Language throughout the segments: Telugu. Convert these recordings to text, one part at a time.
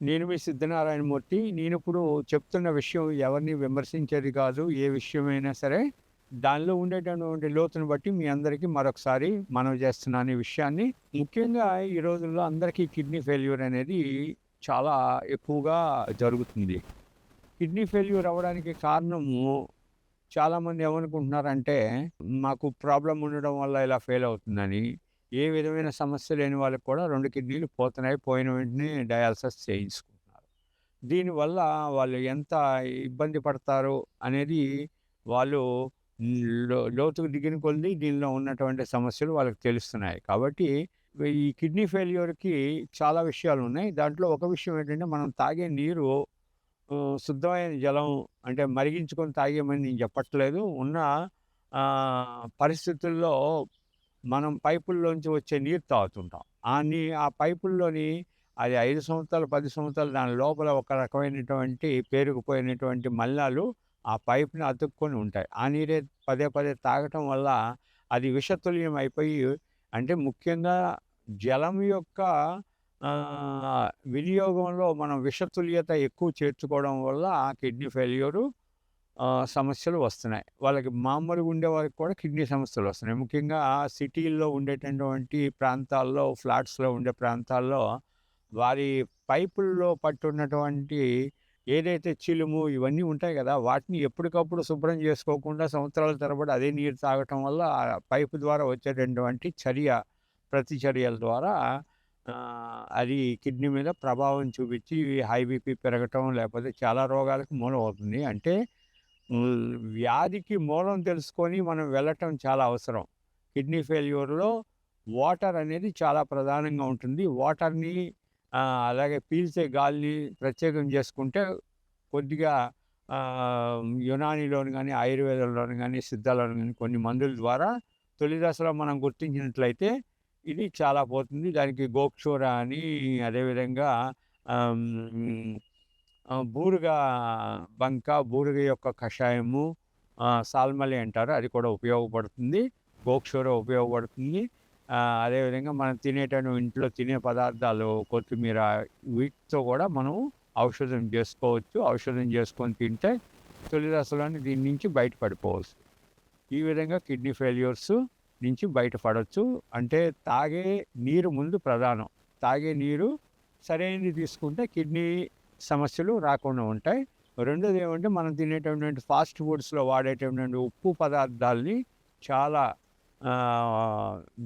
నేను మీ సిద్ధనారాయణమూర్తి. నేనిప్పుడు చెప్తున్న విషయం ఎవరిని విమర్శించేది కాదు. ఏ విషయమైనా సరే, దానిలో ఉండేటటువంటి లోతును బట్టి మీ అందరికీ మరొకసారి మనవి చేస్తున్నాను ఈ విషయాన్ని. ముఖ్యంగా ఈ రోజుల్లో అందరికీ కిడ్నీ ఫెయిల్యూర్ అనేది చాలా ఎక్కువగా జరుగుతుంది. కిడ్నీ ఫెయిల్యూర్ అవ్వడానికి కారణము చాలామంది ఏమనుకుంటున్నారంటే, మాకు ప్రాబ్లమ్ ఉండడం వల్ల ఇలా ఫెయిల్ అవుతుందని. ఏ విధమైన సమస్య లేని వాళ్ళకి కూడా 2 కిడ్నీలు పోతున్నాయి. పోయిన వెంటనే డయాలిసిస్ చేయించుకుంటున్నారు. దీనివల్ల వాళ్ళు ఎంత ఇబ్బంది పడతారు అనేది వాళ్ళు లోతుకు దిగిన కొద్దీ దీనిలో ఉన్నటువంటి సమస్యలు వాళ్ళకి తెలుస్తున్నాయి. కాబట్టి ఈ కిడ్నీ ఫెయిల్యూర్‌కి చాలా విషయాలున్నాయి. దాంట్లో ఒక విషయం ఏంటంటే, మనం తాగే నీరు శుద్ధమైన జలం అంటే మరిగించుకొని తాగేయమని నేను చెప్పట్లేదు. ఉన్న పరిస్థితుల్లో మనం పైపుల్లోంచి వచ్చే నీరు తాగుతుంటాం. ఆ పైపుల్లోని అది 5 సంవత్సరాలు, 10 సంవత్సరాలు దాని లోపల ఒక రకమైనటువంటి పేరుకుపోయినటువంటి మలినాలు ఆ పైప్‌ని అతుక్కొని ఉంటాయి. ఆ నీరే పదే పదే తాగటం వల్ల అది విషతుల్యం అయిపోయి అంటే ముఖ్యంగా జలం యొక్క వినియోగంలో మనం విషతుల్యత ఎక్కువ చేర్చుకోవడం వల్ల ఆ కిడ్నీ ఫెయిల్యూరు సమస్యలు వస్తున్నాయి. వాళ్ళకి మామూలుగా ఉండేవారికి కూడా కిడ్నీ సమస్యలు వస్తున్నాయి. ముఖ్యంగా సిటీల్లో ఉండేటటువంటి ప్రాంతాల్లో, ఫ్లాట్స్‌లో ఉండే ప్రాంతాల్లో వారి పైపుల్లో పట్టున్నటువంటి ఏదైతే చిలుము ఇవన్నీ ఉంటాయి గదా! వాటిని ఎప్పటికప్పుడు శుభ్రం చేసుకోకుండా సంవత్సరాల తరబడి అదే నీరు తాగటం వల్ల ఆ పైపు ద్వారా వచ్చేటటువంటి ప్రతిచర్యల ద్వారా అది కిడ్నీ మీద ప్రభావం చూపించి హై బీపీ పెరగటం, లేకపోతే చాలా రోగాలకు మూలమవుతుంది. అంటే వ్యాధికి మూలం తెలుసుకొని మనం వెళ్ళటం చాలా అవసరం. కిడ్నీ ఫెయిల్యూర్‌లో వాటర్ అనేది చాలా ప్రధానంగా ఉంటుంది. వాటర్‌ని అలాగే పీల్చే గాలిని ప్రత్యేకం చేసుకుంటే కొద్దిగా యునానీలోని గాని, ఆయుర్వేదంలోని గాని, సిద్ధాలోని గాని కొన్ని మందుల ద్వారా తొలి దశలో మనం గుర్తించినట్లయితే ఇది చాలా పోతుంది. దానికి గోక్షూర అని అదేవిధంగా ఆహ్, హ్మ్, బూరుగ బంక, బూరుగ యొక్క కషాయము, సాల్మలి అంటారు. అది కూడా ఉపయోగపడుతుంది. గోక్షూర ఉపయోగపడుతుంది. అదేవిధంగా మనం ఇంట్లో తినే పదార్థాలు కొత్తిమీర వీటితో కూడా మనం ఔషధం చేసుకోవచ్చు. ఔషధం చేసుకొని తింటే తొలి దశలోనే దీని నుంచి బయటపడిపోవచ్చు. ఈ విధంగా కిడ్నీ ఫెయిల్యూర్స్ నుంచి బయటపడొచ్చు. అంటే తాగే నీరు ముందు ప్రధానం. తాగే నీరు సరైనది తీసుకుంటే కిడ్నీ సమస్యలు రాకుండా ఉంటాయి. రెండోది ఏమంటే మనం తినేటటువంటి ఫాస్ట్ ఫుడ్స్‌లో వాడేటటువంటి ఉప్పు పదార్థాల్ని చాలా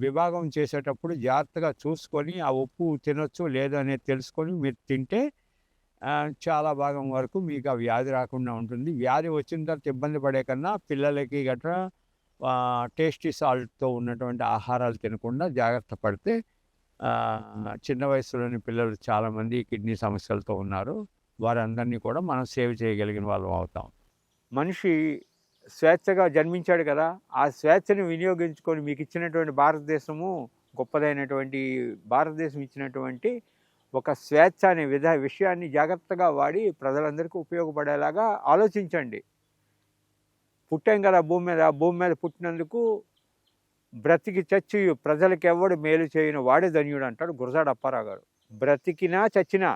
విభాగం చేసేటప్పుడు జాగ్రత్తగా చూసుకొని ఆ ఉప్పు తినొచ్చో లేదో అనేది తెలుసుకొని మీరు తింటే చాలా భాగం వరకు మీకు ఆ వ్యాధి రాకుండా ఉంటుంది. వ్యాధి వచ్చిన తర్వాత ఇబ్బంది పడే కన్నా పిల్లలకి గట్రా టేస్టీ సాల్ట్‌తో ఉన్నటువంటి ఆహారాలు తినకుండా జాగ్రత్త పడితే చిన్న వయసులోని పిల్లలు చాలామంది కిడ్నీ సమస్యలతో ఉన్నారు. వారందరినీ కూడా మనం సేవ్ చేయగలిగిన వాళ్ళం అవుతాం. మనిషి స్వేచ్ఛగా జన్మించాడు కదా! ఆ స్వేచ్ఛను వినియోగించుకొని మీకిచ్చినటువంటి భారతదేశము గొప్పదైనటువంటి భారతదేశం ఇచ్చినటువంటి ఒక స్వేచ్ఛ అనే విషయాన్ని జాగ్రత్తగా వాడి ప్రజలందరికీ ఉపయోగపడేలాగా ఆలోచించండి. పుట్టాం కదా భూమి మీద పుట్టినందుకు బ్రతికి చచ్చి ప్రజలకెవ్వడు మేలు చేయని వాడే ధన్యుడు అంటాడు గురజాడ అప్పారావు గారు. బ్రతికినా చచ్చినా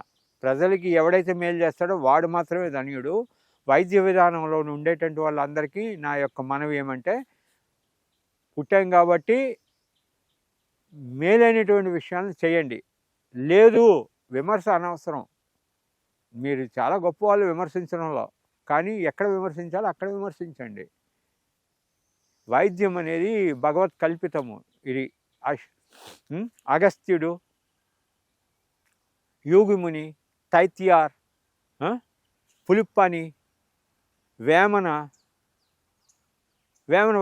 ప్రజలకి ఎవడైతే మేలు చేస్తాడో వాడు మాత్రమే ధన్యుడు. వైద్య విధానంలో ఉండేటువంటి వాళ్ళందరికీ నా యొక్క మనవి ఏమంటే, పుట్టాం కాబట్టి మేలైనటువంటి విషయాలను చేయండి. లేదు విమర్శ అనవసరం. మీరు చాలా గొప్ప వాళ్ళు విమర్శించడంలో, కానీ ఎక్కడ విమర్శించాలో అక్కడ విమర్శించండి. వైద్యం అనేది భగవత్ కల్పితము. ఇది అగస్త్యుడు, యోగిముని, తైత్యార్, పులిప్పని, వేమన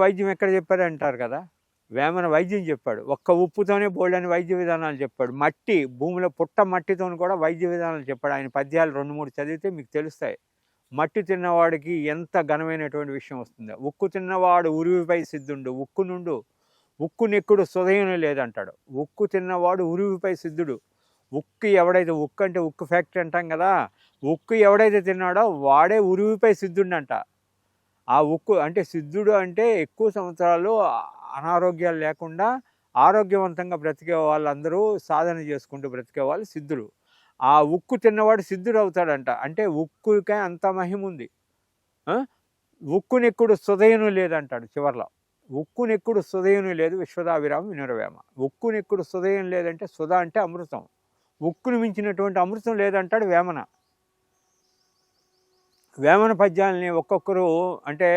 వైద్యం ఎక్కడ చెప్పాడు అంటారు కదా. వేమన వైద్యం చెప్పాడు. ఒక్క ఉప్పుతోనే బోల్డని వైద్య విధానాలు చెప్పాడు. భూమిలో పుట్ట మట్టితో కూడా వైద్య విధానాలు చెప్పాడు. ఆయన పద్యాలు 2-3 చదివితే మీకు తెలుస్తాయి. మట్టి తిన్నవాడికి ఎంత ఘనమైనటువంటి విషయం వస్తుందో. ఉక్కు తిన్నవాడు ఉరివిపై సిద్ధుండు, ఉక్కు నెక్కుడు సుదయం లేదంటాడు. ఉక్కు తిన్నవాడు ఉరివిపై సిద్ధుడు. ఉక్కు అంటే ఉక్కు ఫ్యాక్టరీ అంటాం కదా. ఉక్కు ఎవడైతే తిన్నాడో వాడే ఉరివిపై సిద్ధుండంట. ఆ ఉక్కు అంటే సిద్ధుడు అంటే ఎక్కువ సంవత్సరాలు అనారోగ్యాలు లేకుండా ఆరోగ్యవంతంగా బ్రతికే వాళ్ళందరూ సాధన చేసుకుంటూ బ్రతికే వాళ్ళు సిద్ధులు. ఆ ఉక్కు తిన్నవాడు సిద్ధుడవుతాడంట. అంటే ఉక్కుకే అంత మహిమ ఉంది. ఉక్కునెక్కుడు సుదయను లేదంటాడు చివర్లో. ఉక్కునెక్కుడు సుదయను లేదు విశ్వదాభిరామ వినురవేమ. ఉక్కునెక్కుడు సుదయం లేదంటే సుధ అంటే అమృతం. ఉక్కును మించినటువంటి అమృతం లేదంటాడు వేమన. వేమన పద్యాలని ఒక్కొక్కరు అంటే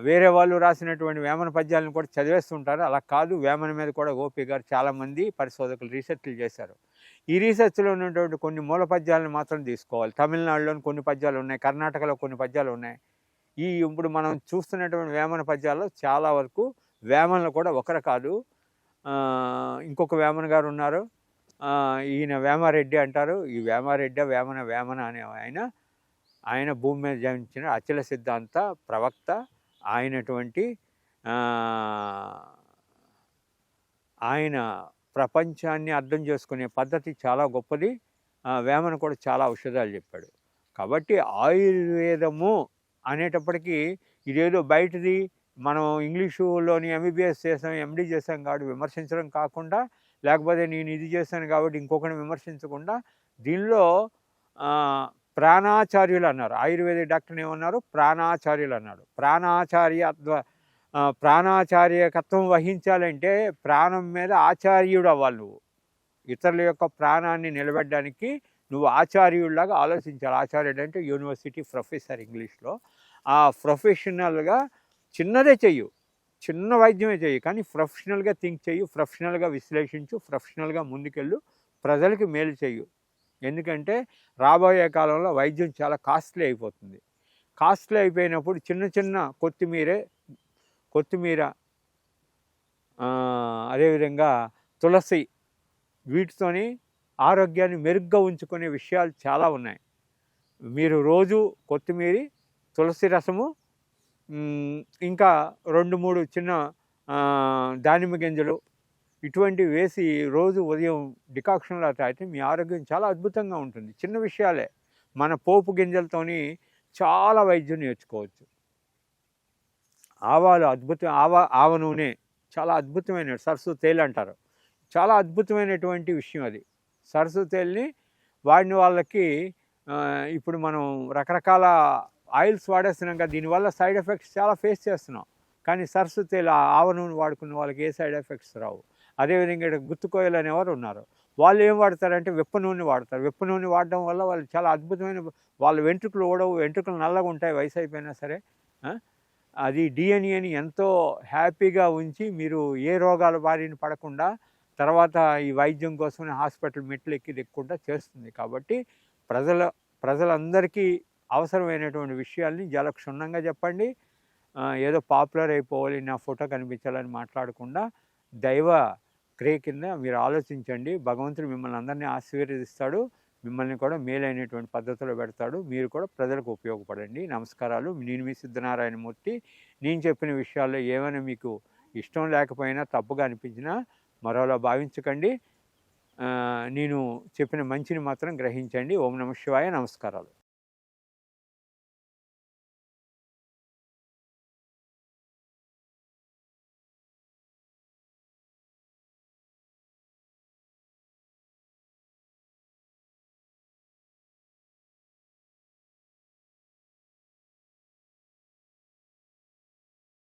వేరే వాళ్ళు రాసినటువంటి వేమన పద్యాలను కూడా చదివేస్తుంటారు. అలా కాదు, వేమన మీద కూడా గోపి గారు చాలామంది పరిశోధకులు రీసెర్చ్లు చేశారు. ఈ రీసెర్చ్లో ఉన్నటువంటి కొన్ని మూల పద్యాలను మాత్రం తీసుకోవాలి. తమిళనాడులోని కొన్ని పద్యాలు ఉన్నాయి, కర్ణాటకలో కొన్ని పద్యాలు ఉన్నాయి. ఇప్పుడు మనం చూస్తున్నటువంటి వేమన పద్యాల్లో చాలా వరకు వేమనలు కూడా ఒకరు కాదు, ఇంకొక వేమన గారు ఉన్నారు. ఈయన వేమారెడ్డి అంటారు. ఈ వేమారెడ్డి వేమన అనే ఆయన భూమి మీద జన్మించిన అచల సిద్ధాంత ప్రవక్త అయినటువంటి ఆయన ప్రపంచాన్ని అర్థం చేసుకునే పద్ధతి చాలా గొప్పది. వేమన కూడా చాలా ఔషధాలు చెప్పాడు. కాబట్టి ఆయుర్వేదము అనేటప్పటికీ ఇదేదో బయటది మనం ఇంగ్లీషులోని ఎంబీబీఎస్ చేసాం, ఎండి చేసాం కాబట్టి విమర్శించడం కాకుండా, లేకపోతే నేను ఇది చేశాను కాబట్టి ఇంకొకరిని విమర్శించకుండా, దీనిలో ప్రాణాచార్యులు అన్నారు. ఆయుర్వేదిక్ డాక్టర్ని ఏమన్నారు? ప్రాణాచార్యులు అన్నాడు. ప్రాణాచార్యకత్వం వహించాలంటే ప్రాణం మీద ఆచార్యుడు అవ్వాలి. నువ్వు ఇతరుల యొక్క ప్రాణాన్ని నిలబెట్టడానికి నువ్వు ఆచార్యుడిలాగా ఆలోచించాలి. ఆచార్యుడు అంటే యూనివర్సిటీ ప్రొఫెసర్ ఇంగ్లీష్లో. ఆ ప్రొఫెషనల్గా చిన్నదే చెయ్యు, చిన్న వైద్యమే చెయ్యి, కానీ ప్రొఫెషనల్గా థింక్ చెయ్యు, ప్రొఫెషనల్గా విశ్లేషించు, ప్రొఫెషనల్గా ముందుకెళ్ళు, ప్రజలకి మేలు చెయ్యు. ఎందుకంటే రాబోయే కాలంలో వైద్యం చాలా కాస్ట్లీ అయిపోతుంది. కాస్ట్లీ అయిపోయినప్పుడు చిన్న చిన్న కొత్తిమీర అదేవిధంగా తులసి, వీటితోని ఆరోగ్యాన్ని మెరుగ్గా ఉంచుకునే విషయాలు చాలా ఉన్నాయి. మీరు రోజు కొత్తిమీర, తులసి రసము, ఇంకా 2-3 చిన్న దానిమ్మ గింజలు ఇటువంటివి వేసి రోజు ఉదయం డికాక్షన్లా తాగితే మీ ఆరోగ్యం చాలా అద్భుతంగా ఉంటుంది. చిన్న విషయాలే. మన పోపు గింజలతోని చాలా వైద్యం నేర్చుకోవచ్చు. ఆవాలు అద్భుతం, ఆవ నూనె చాలా అద్భుతమైన, సరస్సు తేలు అంటారు, చాలా అద్భుతమైనటువంటి విషయం అది. సరస్సు తేలిని వాడిన వాళ్ళకి ఇప్పుడు మనం రకరకాల ఆయిల్స్ వాడేస్తున్నాం కదా, దీనివల్ల సైడ్ ఎఫెక్ట్స్ చాలా ఫేస్ చేస్తున్నాం. కానీ సరస్సు తేలు, ఆవ నూనె వాడుకున్న వాళ్ళకి ఏ సైడ్ ఎఫెక్ట్స్ రావు. అదేవిధంగా గుత్తుకోయలు అనేవారు ఉన్నారు, వాళ్ళు ఏం వాడతారంటే విప్ప నూనె వాడతారు. విప్ప నూనె వాడడం వల్ల వాళ్ళు చాలా అద్భుతమైన, వాళ్ళ వెంట్రుకలు ఓడవు, వెంట్రుకలు నల్లగా ఉంటాయి వయసు అయిపోయినా సరే. అది డిఎన్ఏని ఎంతో హ్యాపీగా ఉంచి మీరు ఏ రోగాల బారిన పడకుండా తర్వాత ఈ వైద్యం కోసం హాస్పిటల్ మెట్లు దిక్కుండా చేస్తుంది. కాబట్టి ప్రజలందరికీ అవసరమైనటువంటి విషయాల్ని చాలా క్షుణ్ణంగా చెప్పండి. ఏదో పాపులర్ అయిపోవాలి, నా ఫోటో కనిపించాలని మాట్లాడకుండా దైవ క్రియ కింద మీరు ఆలోచించండి. భగవంతుడు మిమ్మల్ని అందరినీ ఆశీర్వదిస్తాడు, మిమ్మల్ని కూడా మేలైనటువంటి పద్ధతిలో పెడతాడు. మీరు కూడా ప్రజలకు ఉపయోగపడండి. నమస్కారాలు. నేను మీ సిద్ధనారాయణమూర్తి. నేను చెప్పిన విషయాల్లో ఏమైనా మీకు ఇష్టం లేకపోయినా, తప్పుగా అనిపించినా మరోలా భావించకండి. నేను చెప్పిన మంచిని మాత్రం గ్రహించండి. ఓం నమః శివాయ. నమస్కారాలు.